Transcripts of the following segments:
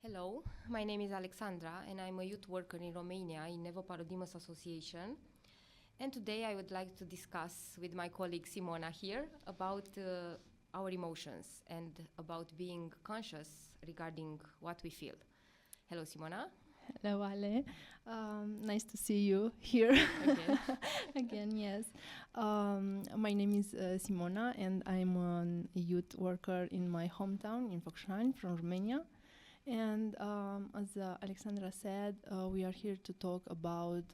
Hello, my name is Alexandra and I'm a youth worker in Romania in Nevo Parodimus Association. And today I would like to discuss with my colleague Simona here about our emotions and about being conscious regarding what we feel. Hello, Simona. Hello, Ale. Nice to see you here Again. again. Yes, my name is Simona, and I'm a youth worker in my hometown in Focșani, from Romania. And as Alexandra said, we are here to talk about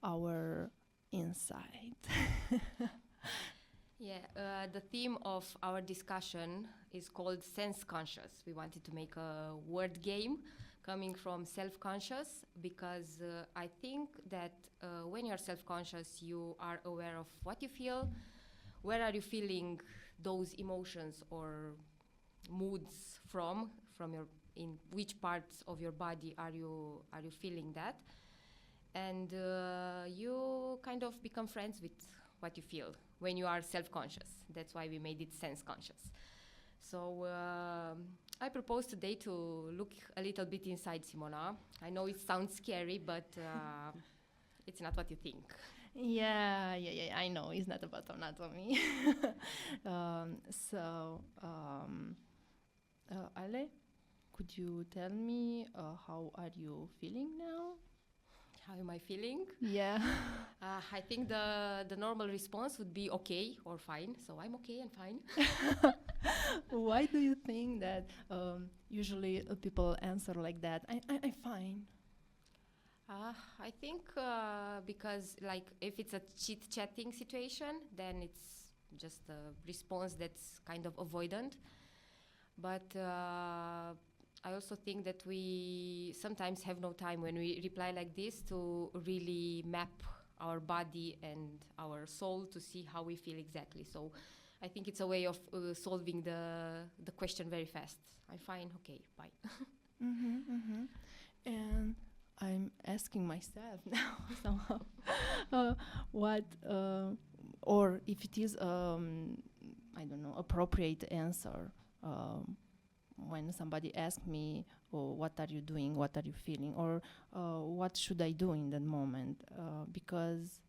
our insight. The theme of our discussion is called sense conscious. We wanted to make a word game coming from self-conscious because I think that when you're self-conscious, you are aware of what you feel, where are you feeling those emotions or moods from your in which parts of your body are you feeling that, and you kind of become friends with what you feel when you are self-conscious. That's why we made it sense conscious. So I propose today to look a little bit inside Simona. I know it sounds scary, but it's not what you think. Yeah. I know it's not about anatomy. Ale, could you tell me how are you feeling now? How am I feeling? Yeah. I think the normal response would be okay or fine. So I'm okay and fine. Why do you think that usually people answer like that? I'm fine. I think because like if it's a chit-chatting situation, then it's just a response that's kind of avoidant. But I also think that we sometimes have no time when we reply like this to really map our body and our soul to see how we feel exactly. So I think it's a way of solving the question very fast. I'm fine, okay, bye. And I'm asking myself now somehow what or if it is I don't know appropriate answer when somebody asks me, oh, what are you doing, what are you feeling, or what should I do in that moment, because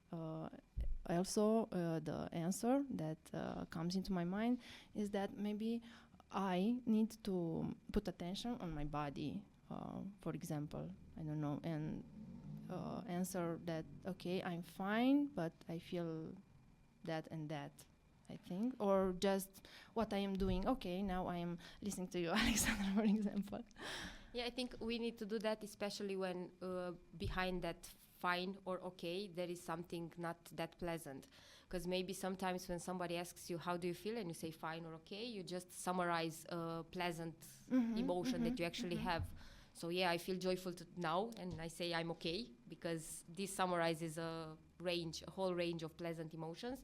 also the answer that comes into my mind is that maybe I need to put attention on my body, for example, I don't know, and answer that, okay, I'm fine, but I feel that and that, I think, or just what I am doing. Okay, now I am listening to you, Alexandra, for example. Yeah, I think we need to do that, especially when behind that fine or okay, there is something not that pleasant. Because maybe sometimes when somebody asks you, how do you feel? And you say fine or okay, you just summarize a pleasant emotion that you actually have. So yeah, I feel joyful now, and I say I'm okay, because this summarizes a whole range of pleasant emotions.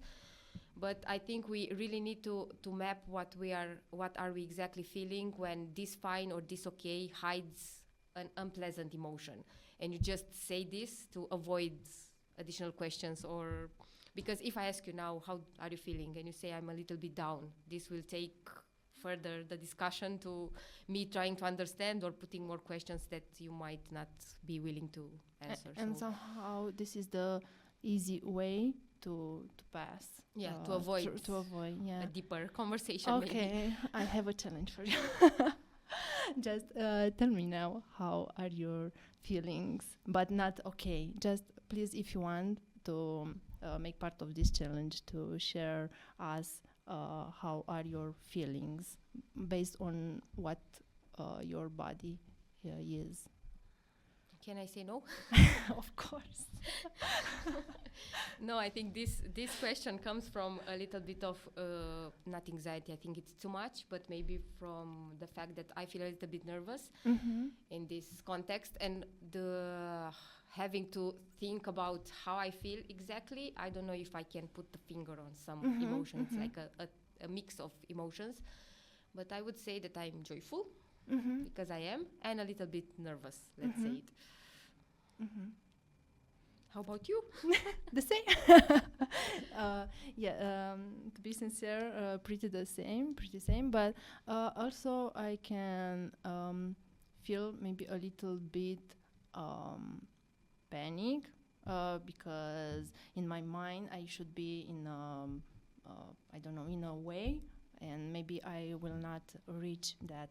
But I think we really need to map what are we exactly feeling when this fine or this okay hides an unpleasant emotion, and you just say this to avoid additional questions. Or because if I ask you now, how are you feeling, and you say I'm a little bit down, this will take further the discussion to me trying to understand or putting more questions that you might not be willing to answer. And somehow this is the easy way to pass. Yeah, to avoid yeah, a deeper conversation. Okay, maybe. I have a challenge for you. Just tell me now, how are your feelings? But not okay. Just please, if you want to make part of this challenge, to share us how are your feelings based on what your body is. Can I say no? Of course. No, I think this question comes from a little bit of not anxiety. I think it's too much, but maybe from the fact that I feel a little bit nervous in this context, and the having to think about how I feel exactly. I don't know if I can put the finger on some emotion. It's like a mix of emotions, but I would say that I'm joyful because I am, and a little bit nervous. Let's say it. How about you? The same. To be sincere, pretty same. But also I can feel maybe a little bit panic because in my mind I should be in I don't know, in a way, and maybe I will not reach that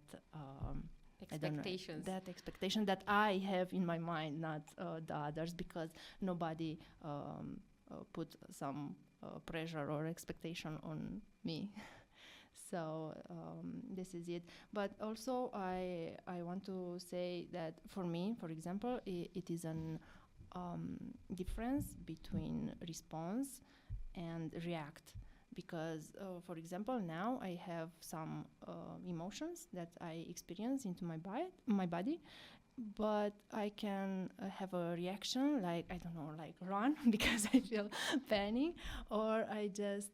I don't know, Expectations. that expectation that I have in my mind, not the others, because nobody put some pressure or expectation on me. So this is it. But also I want to say that for me, for example, it is an difference between response and react, because for example now I have some emotions that I experience into my body, but I can have a reaction like, I don't know, like run because I feel panic, or I just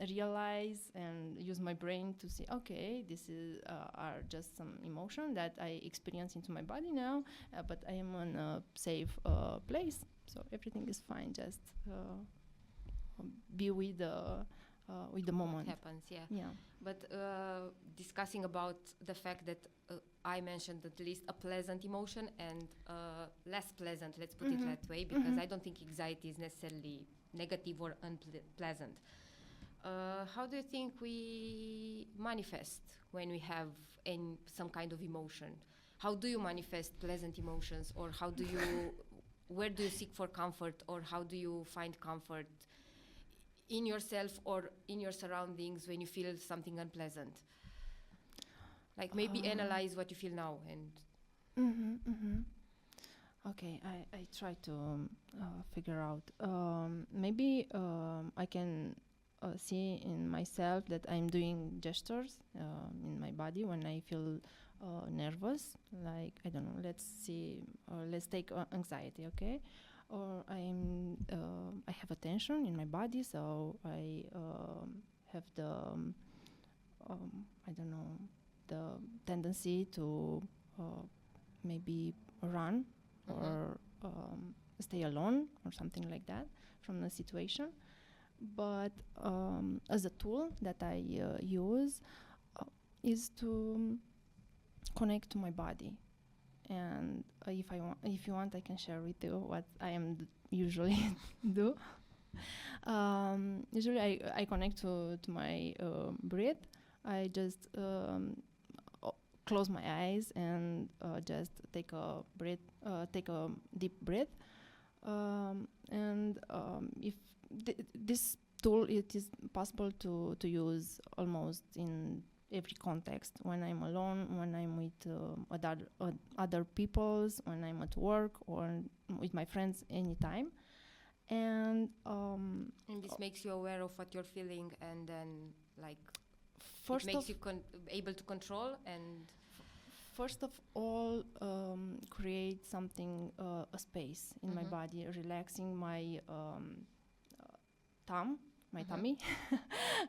realize and use my brain to see, okay, this is are just some emotion that I experience into my body now, but I am in a safe place, so everything is fine. Just be with the moment. Happens, yeah. Yeah. But discussing about the fact that I mentioned at least a pleasant emotion and less pleasant, let's put it that way, because I don't think anxiety is necessarily negative or unpleasant. How do you think we manifest when we have some kind of emotion? How do you manifest pleasant emotions, or how do you, where do you seek for comfort, or how do you find comfort in yourself or in your surroundings when you feel something unpleasant? Like maybe analyze what you feel now and Okay, I try to figure out. Maybe I can see in myself that I'm doing gestures in my body when I feel nervous. Like, I don't know, let's take anxiety, okay? Or I have a tension in my body, so I have the, I don't know, the tendency to maybe run or stay alone or something like that from the situation. But as a tool that I use is to connect to my body. And if you want, I can share with you what I am usually do. Usually, I connect to my breath. I just close my eyes and just take a deep breath. And if this tool, it is possible to use almost in every context, when I'm alone, when I'm with other peoples, when I'm at work, or with my friends, anytime. And this makes you aware of what you're feeling, and then like first it makes you able to control. And first of all, create something, a space in my body, relaxing my my tummy,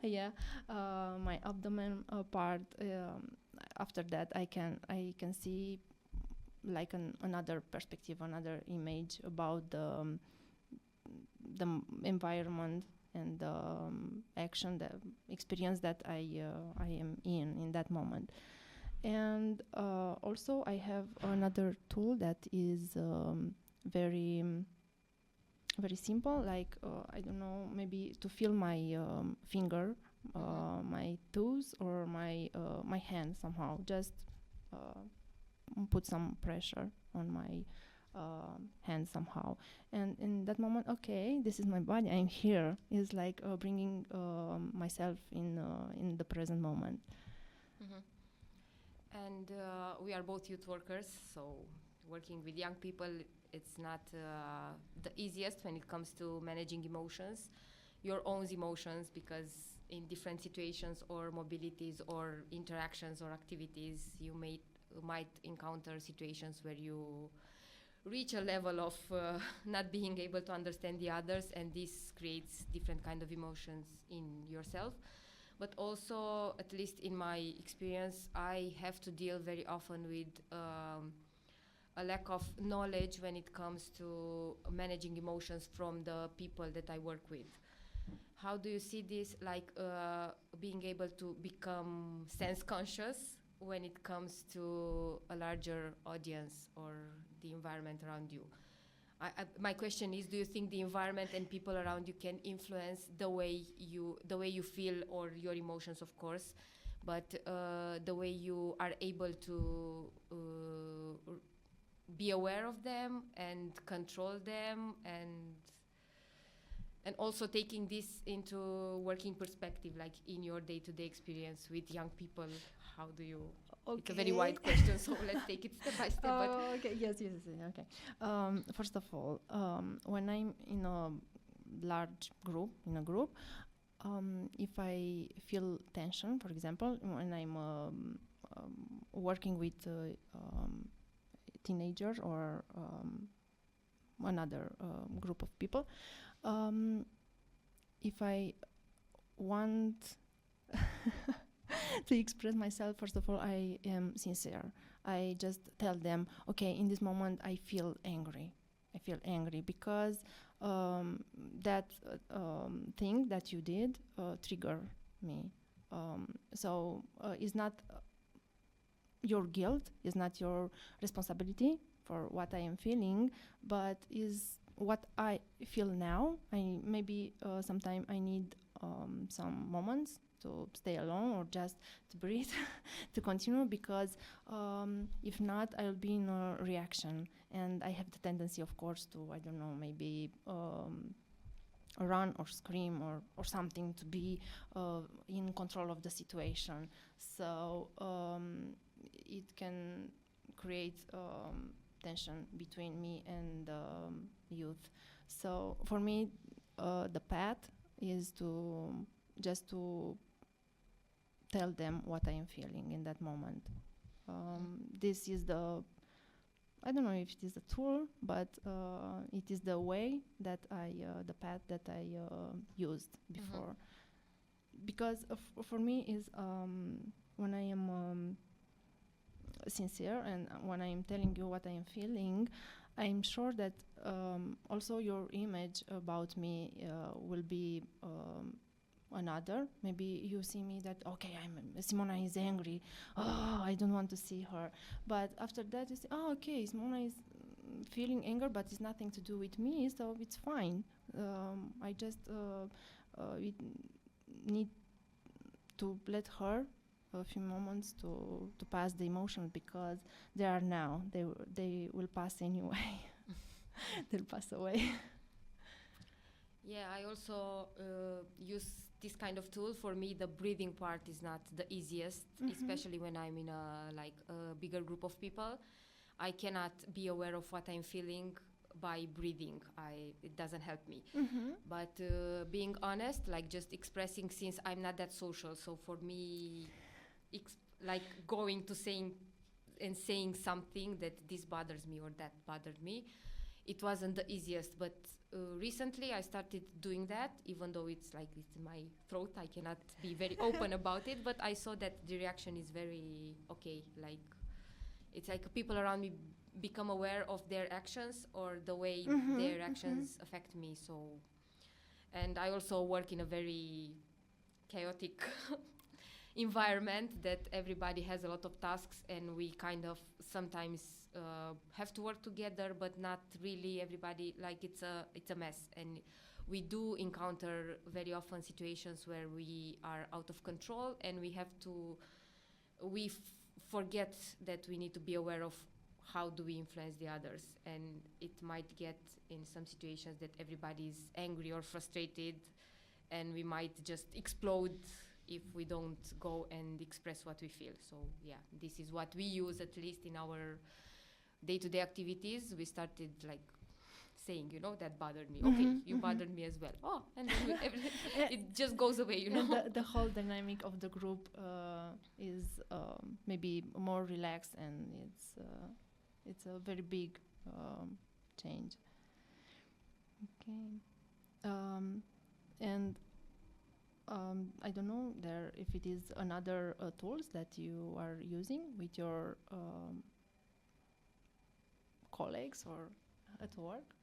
yeah, my abdomen part. After that, I can see like another perspective, another image about the environment and the action, the experience that I am in that moment. And also, I have another tool that is very very simple, like I don't know, maybe to feel my finger, my toes, or my hand somehow. Just put some pressure on my hand somehow, and in that moment, okay, this is my body. I'm here. It's like bringing myself in the present moment. And we are both youth workers, so working with young people, it's not the easiest when it comes to managing emotions, your own emotions, because in different situations or mobilities or interactions or activities, you might encounter situations where you reach a level of not being able to understand the others, and this creates different kind of emotions in yourself. But also, at least in my experience, I have to deal very often with a lack of knowledge when it comes to managing emotions from the people that I work with. How do you see this, like being able to become sense conscious when it comes to a larger audience or the environment around you. My question is, do you think the environment and people around you can influence the way you feel, or your emotions, of course, but the way you are able to be aware of them and control them, and also taking this into working perspective, like in your day-to-day experience with young people? How do you? Okay. It's a very wide question, so let's take it step by step. Okay. Yes. Okay. First of all, when I'm in a large group, if I feel tension, for example, when I'm working with teenagers or another group of people, if I want to express myself, first of all, I am sincere. I just tell them, okay, in this moment I feel angry. Because that thing that you did trigger me. So it's not your guilt, it's not your responsibility for what I am feeling, but is what I feel now. Maybe sometimes I need some moments to stay alone or just to breathe, to continue, because if not, I'll be in a reaction. And I have the tendency, of course, to, I don't know, maybe run or scream or something, to be in control of the situation. So it can create tension between me and youth. So for me, the path is to just to tell them what I am feeling in that moment. This is I don't know if it is a tool, but it is the way that the path that I used before. Because for me is when I am sincere and when I am telling you what I am feeling, I'm sure that also your image about me will be another. Maybe you see me that, okay, Simona is angry. Oh, I don't want to see her. But after that, you say, oh, okay, Simona is feeling anger, but it's nothing to do with me, so it's fine. I just need to let her a few moments to pass the emotion, because they are now. They will pass anyway. They'll pass away. Yeah, I also use this kind of tool. For me, the breathing part is not the easiest, especially when I'm in a bigger group of people. I cannot be aware of what I'm feeling by breathing. It doesn't help me. But being honest, like just expressing, since I'm not that social, so for me, like going to saying something that this bothers me or that bothered me, it wasn't the easiest. But recently I started doing that, even though it's like it's in my throat. I cannot be very open about it, but I saw that the reaction is very okay. Like it's like people around me become aware of their actions or the way their actions affect me. So, and I also work in a very chaotic environment that everybody has a lot of tasks, and we kind of sometimes have to work together, but not really everybody. Like it's a mess, and we do encounter very often situations where we are out of control, and we forget that we need to be aware of how do we influence the others, and it might get in some situations that everybody is angry or frustrated, and we might just explode if we don't go and express what we feel. So yeah, this is what we use, at least in our day-to-day activities. We started like saying, that bothered me. Okay, you bothered me as well. Oh, and then it just goes away, The whole dynamic of the group is maybe more relaxed, and it's a very big change. Okay, and I don't know if it is another tools that you are using with your colleagues or at work.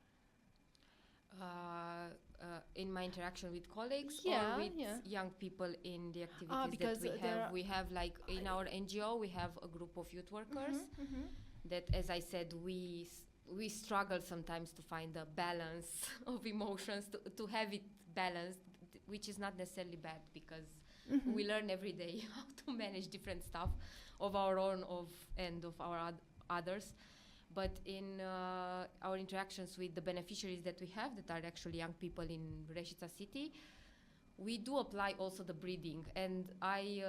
In my interaction with colleagues Yeah, or with yeah. young people in the activities Because that we there have. are- We have like in our NGO, we have a group of youth workers that, as I said, we struggle sometimes to find a balance of emotions, to have it balanced, which is not necessarily bad because we learn every day how to manage different stuff of our own and of our others. But in our interactions with the beneficiaries that we have, that are actually young people in Reșița city, we do apply also the breathing. And I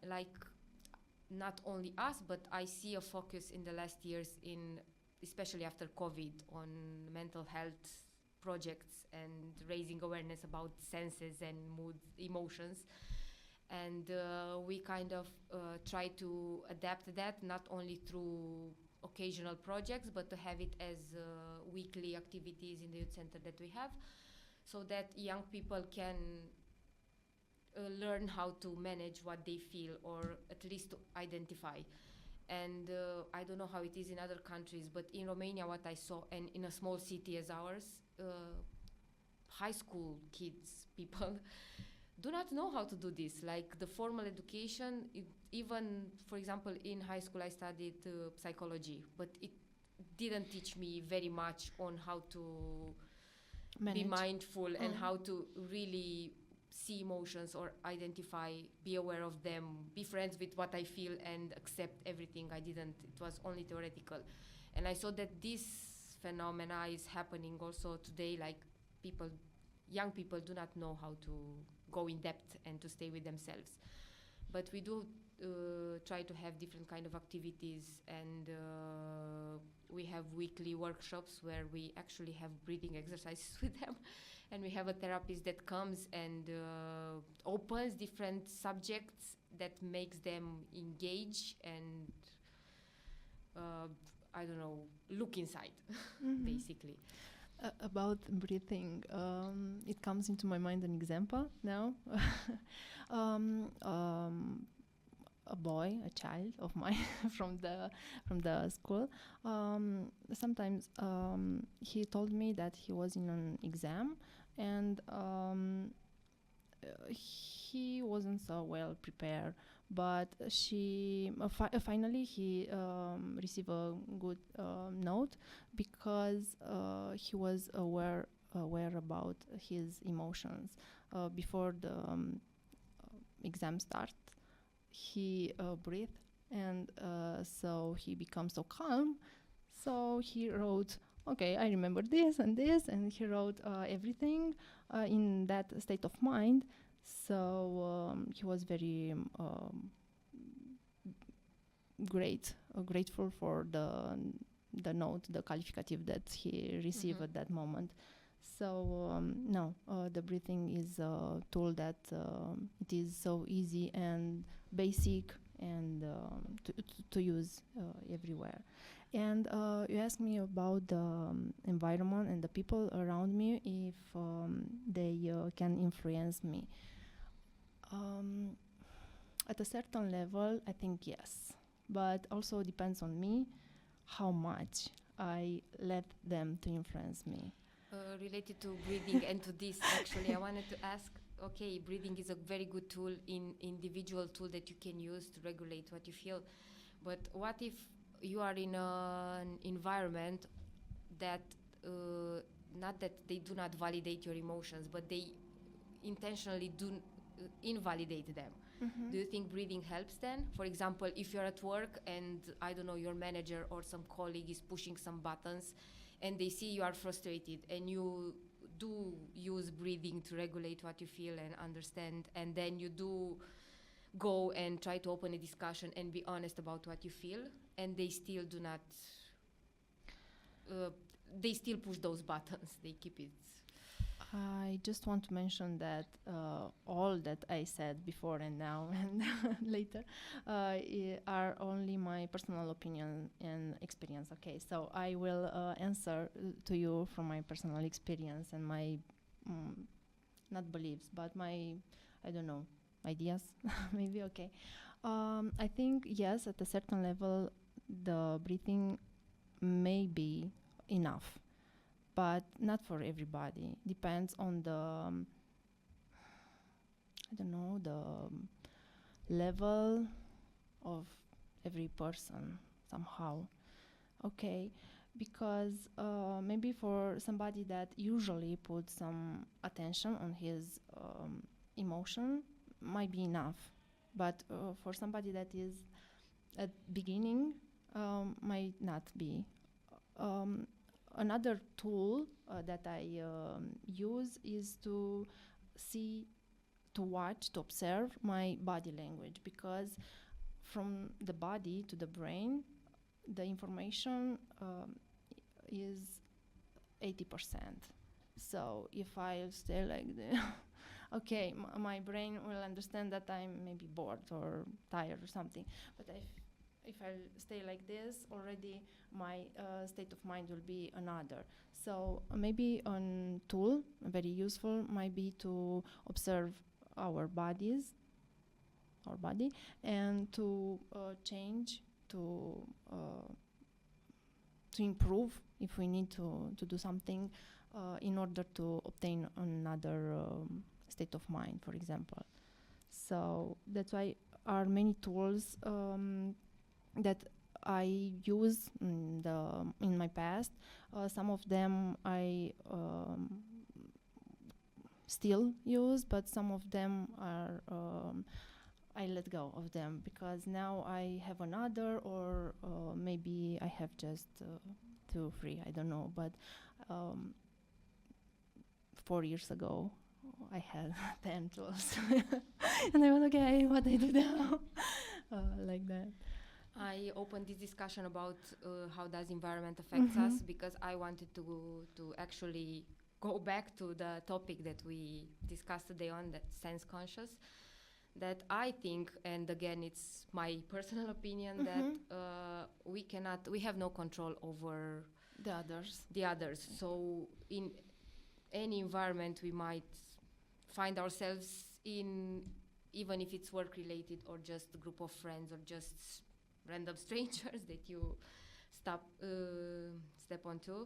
like not only us, but I see a focus in the last years in, especially after COVID, on mental health projects and raising awareness about senses and moods, emotions. And we kind of try to adapt that not only through occasional projects, but to have it as weekly activities in the youth center that we have, so that young people can learn how to manage what they feel, or at least to identify. And I don't know how it is in other countries, but in Romania, what I saw, and in a small city as ours, high school kids, people, do not know how to do this. Like the formal education, even, for example, in high school, I studied psychology, but it didn't teach me very much on how to be mindful and how to really see emotions or identify, be aware of them, be friends with what I feel and accept everything. I didn't. It was only theoretical. And I saw that this phenomena is happening also today, like people, young people do not know how to go in depth and to stay with themselves. But we do try to have different kind of activities, and we have weekly workshops where we actually have breathing exercises with them, and we have a therapist that comes and opens different subjects that makes them engage and I don't know, look inside basically. About breathing, it comes into my mind an example now. A boy, a child of mine from the school. Sometimes he told me that he was in an exam, and he wasn't so well prepared. But finally he received a good note, because he was aware about his emotions before the exam start. He breathed, and so he becomes so calm. So he wrote, okay, I remember this and this, and he wrote everything in that state of mind. So he was very grateful for the note, the qualificative that he received at that moment. So the breathing is a tool that it is so easy and basic and to use everywhere. And you asked me about the environment and the people around me, if they can influence me. At a certain level, I think yes, but also depends on me how much I let them to influence me. Related to breathing and to this, actually, I wanted to ask, okay, breathing is a very good tool, individual tool that you can use to regulate what you feel. But what if you are in an environment that, not that they do not validate your emotions, but they intentionally do invalidate them? Do you think breathing helps then? For example, if you're at work and, I don't know, your manager or some colleague is pushing some buttons, and they see you are frustrated, and you do use breathing to regulate what you feel and understand, and then you do go and try to open a discussion and be honest about what you feel, and they still do not, they still push those buttons, they keep it. I just want to mention that all that I said before and now and later are only my personal opinion and experience. Okay, so I will answer to you from my personal experience and my, not beliefs, but my, I don't know, ideas, maybe, okay. I think, yes, at a certain level, the breathing may be enough. but not for everybody. Depends on the I don't know, the level of every person somehow. Okay, because maybe for somebody that usually puts some attention on his emotion might be enough, but for somebody that is at beginning might not be. Um, Another tool that I use is to see, to watch, to observe my body language, because from the body to the brain, the information is 80%. So if I stay like this, okay, my brain will understand that I'm maybe bored or tired or something. But if I stay like this, already my state of mind will be another. So maybe a tool, very useful, might be to observe our body, and to change, to improve if we need to do something in order to obtain another state of mind, for example. So that's why are many tools that I use in my past. Some of them I still use, but some of them are I let go of them because now I have another, or maybe I have just 2 or 3, I don't know. But 4 years ago, I had 10 tools, and I was okay. What I do now, like that. I opened this discussion about how does environment affects us, because I wanted to actually go back to the topic that we discussed today on that sense conscious, that I think, and again it's my personal opinion, that we have no control over The others. So in any environment we might find ourselves in, even if it's work related or just a group of friends or just random strangers that you step onto,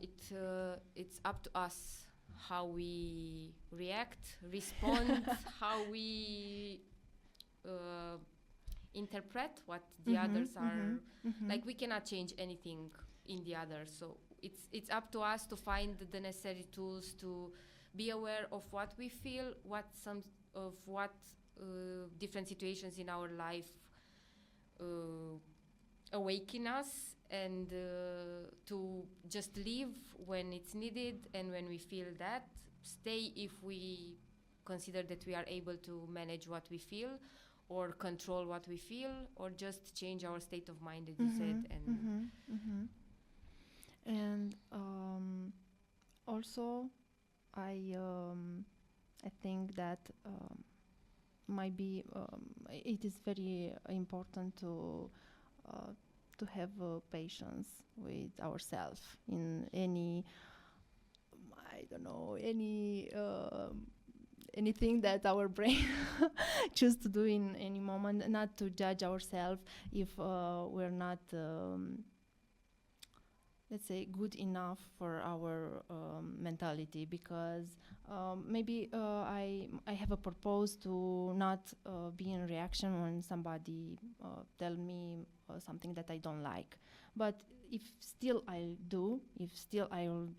it's up to us how we react, respond, how we interpret what the others are. Like, we cannot change anything in the others, so it's up to us to find the necessary tools to be aware of what we feel, what different situations in our life awaken us, and to just leave when it's needed, and when we feel that, stay if we consider that we are able to manage what we feel or control what we feel, or just change our state of mind, as you said. And also I think that might be it is very important to have patience with ourselves in any, I don't know, anything that our brain choose to do in any moment, not to judge ourselves if we're not let's say good enough for our mentality, because maybe I have a purpose to not be in reaction when somebody tell me something that I don't like. But if still I do, if still I will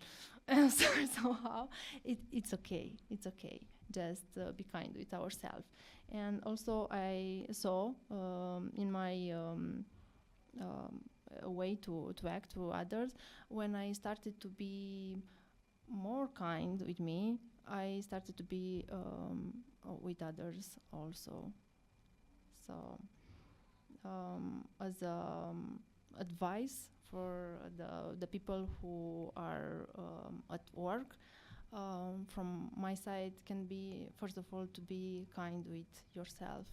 answer somehow, it's okay. It's okay. Just be kind with ourselves. And also I saw in my a way to act to others, when I started to be more kind with me, I started to be with others also. So as advice for the people who are at work, from my side, can be, first of all, to be kind with yourself,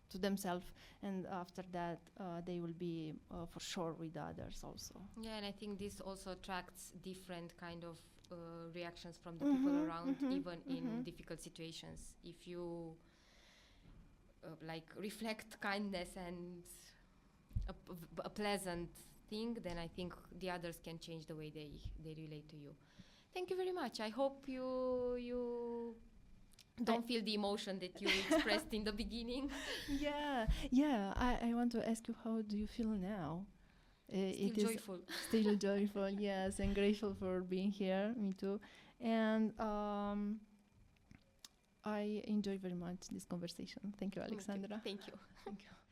to themselves, and after that they will be for sure with others also. Yeah, and I think this also attracts different kind of reactions from the people around, even in difficult situations. If you like reflect kindness and a pleasant thing, then I think the others can change the way they relate to you. Thank you very much. I hope you don't feel the emotion that you expressed in the beginning. Yeah. I want to ask you, how do you feel now? Still It is joyful. still joyful, yes, and grateful for being here. Me too. And I enjoy very much this conversation. Thank you, Alexandra. Thank you. Thank you.